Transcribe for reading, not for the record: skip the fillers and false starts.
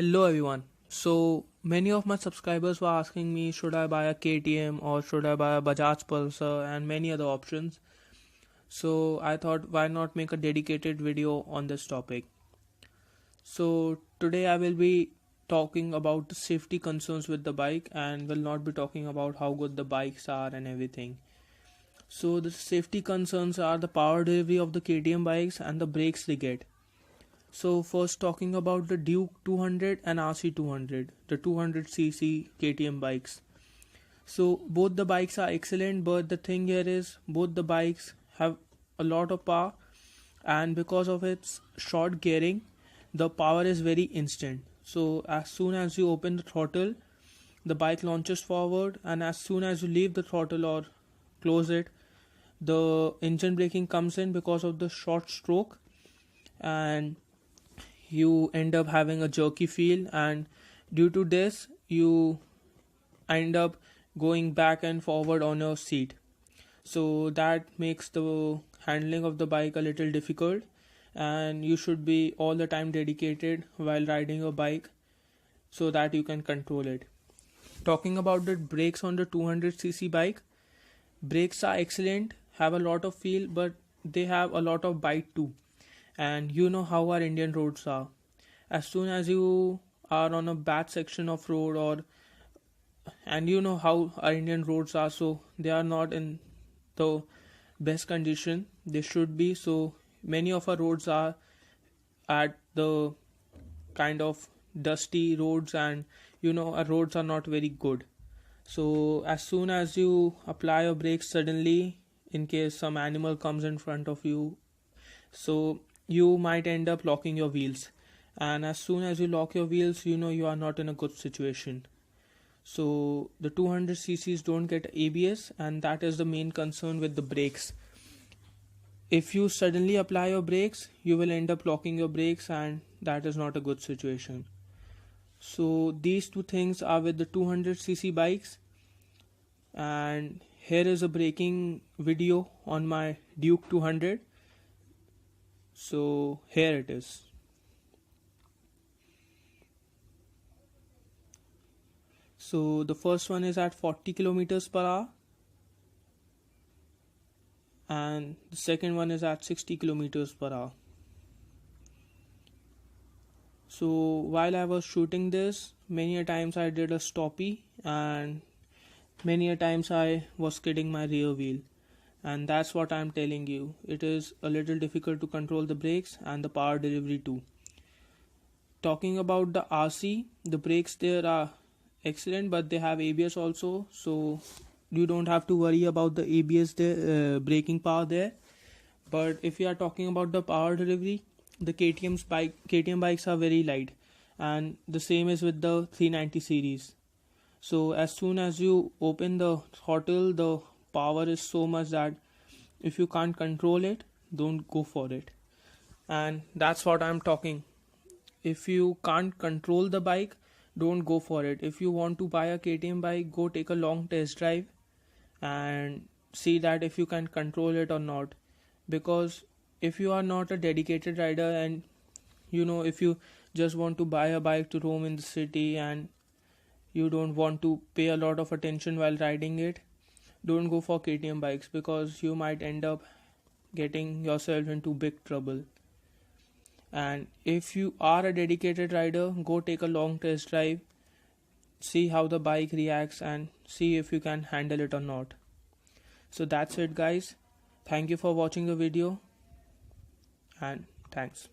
Hello everyone. So many of my subscribers were asking me, should I buy a KTM or should I buy a Bajaj Pulsar and many other options. So I thought, why not make a dedicated video on this topic. So today I will be talking about the safety concerns with the bike and will not be talking about how good the bikes are and everything. So the safety concerns are the power delivery of the KTM bikes and the brakes they get. So first talking about the Duke 200 and RC 200, the 200cc KTM bikes. So both the bikes are excellent, but the thing here is both the bikes have a lot of power, and because of its short gearing, the power is very instant. So as soon as you open the throttle, the bike launches forward, and as soon as you leave the throttle or close it, the engine braking comes in because of the short stroke, and you end up having a jerky feel, and due to this you end up going back and forward on your seat. So that makes the handling of the bike a little difficult, and you should be all the time dedicated while riding your bike so that you can control it. Talking about the brakes on the 200cc bike, brakes are excellent, have a lot of feel, but they have a lot of bite too. And you know how our Indian roads are. As soon as you are on a bad section of road, and you know how our Indian roads are, so they are not in the best condition they should be. So many of our roads are at the kind of dusty roads, and our roads are not very good. So as soon as you apply your brakes suddenly, in case some animal comes in front of you, so you might end up locking your wheels, and as soon as you lock your wheels, you are not in a good situation. So the 200cc's don't get ABS, and that is the main concern with the brakes. If you suddenly apply your brakes, you will end up locking your brakes, and that is not a good situation. So these two things are with the 200cc bikes, and here is a braking video on my Duke 200. So here it is. So the first one is at 40 kilometers per hour, and the second one is at 60 kilometers per hour. So while I was shooting this, many a times I did a stoppie, and many a times I was skidding my rear wheel. And that's what I'm telling you. It is a little difficult to control the brakes and the power delivery too. Talking about the RC, the brakes there are excellent, but they have ABS also, so you don't have to worry about the ABS there, braking power there. But if you are talking about the power delivery, the KTM bikes are very light, and the same is with the 390 series. So as soon as you open the throttle, the power is so much that if you can't control it, don't go for it. And that's what I'm talking. If you can't control the bike, don't go for it. If you want to buy a KTM bike, go take a long test drive and see that if you can control it or not. Because if you are not a dedicated rider, and if you just want to buy a bike to roam in the city and you don't want to pay a lot of attention while riding it, don't go for KTM bikes, because you might end up getting yourself into big trouble. And if you are a dedicated rider, go take a long test drive, see how the bike reacts, and see if you can handle it or not. So that's it, guys. Thank you for watching the video, and thanks.